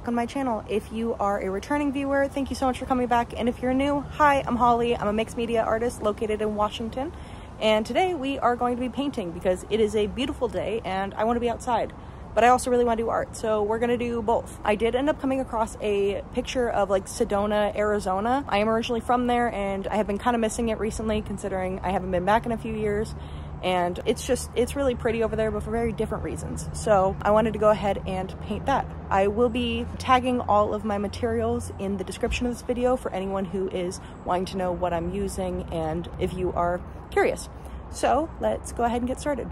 welcome to my channel. If you are a returning viewer, thank you so much for coming back. And if you're new, hi, I'm Holly. I'm a mixed media artist located in Washington. And today we are going to be painting because it is a beautiful day and I want to be outside. But I also really want to do art, so we're gonna do both. I did end up coming across a picture of like Sedona, Arizona. I am originally from there and I have been kind of missing it recently considering I haven't been back in a few years. And it's really pretty over there, but for very different reasons. So I wanted to go ahead and paint that. I will be tagging all of my materials in the description of this video for anyone who is wanting to know what I'm using and if you are curious. So let's go ahead and get started.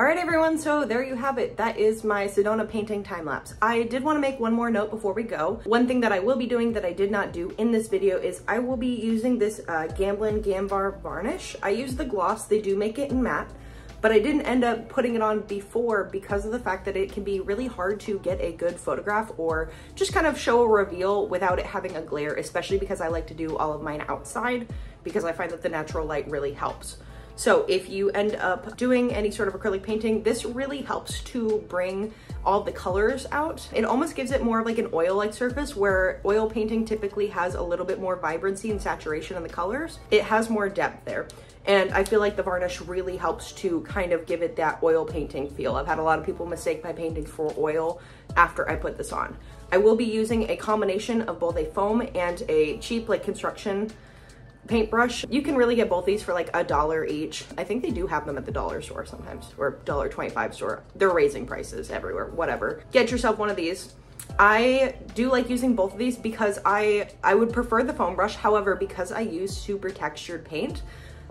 All right, everyone, so there you have it. That is my Sedona painting time lapse. I did want to make one more note before we go. One thing that I will be doing that I did not do in this video is I will be using this Gamblin Gambar varnish. I use the gloss. They do make it in matte, but I didn't end up putting it on before because of the fact that it can be really hard to get a good photograph or just kind of show a reveal without it having a glare, especially because I like to do all of mine outside because I find that the natural light really helps. So if you end up doing any sort of acrylic painting, this really helps to bring all the colors out. It almost gives it more of like an oil-like surface, where oil painting typically has a little bit more vibrancy and saturation in the colors. It has more depth there. And I feel like the varnish really helps to kind of give it that oil painting feel. I've had a lot of people mistake my paintings for oil after I put this on. I will be using a combination of both a foam and a cheap like construction paintbrush. You can really get both these for like $1 each. I think they do have them at the dollar store sometimes, or $1.25 store. They're raising prices everywhere, whatever. Get yourself one of these. I do like using both of these because I would prefer the foam brush. However, because I use super textured paint,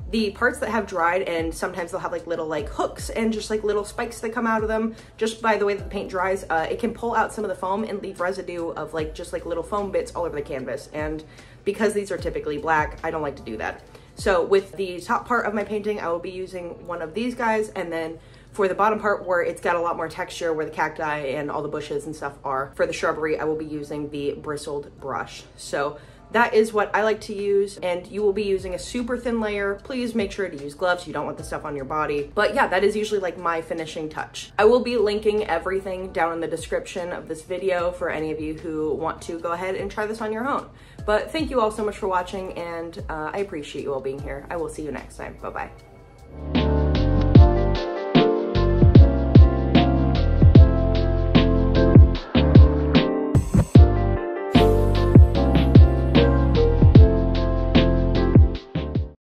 the parts that have dried, and sometimes they'll have like little like hooks and just like little spikes that come out of them just by the way that the paint dries, it can pull out some of the foam and leave residue of like just like little foam bits all over the canvas. And because these are typically black, I don't like to do that. So with the top part of my painting, I will be using one of these guys, and then for the bottom part where it's got a lot more texture, where the cacti and all the bushes and stuff are, for the shrubbery, I will be using the bristled brush. So that is what I like to use, and you will be using a super thin layer. Please make sure to use gloves. You don't want the stuff on your body. But yeah, that is usually like my finishing touch. I will be linking everything down in the description of this video for any of you who want to go ahead and try this on your own. But thank you all so much for watching, and I appreciate you all being here. I will see you next time. Bye-bye.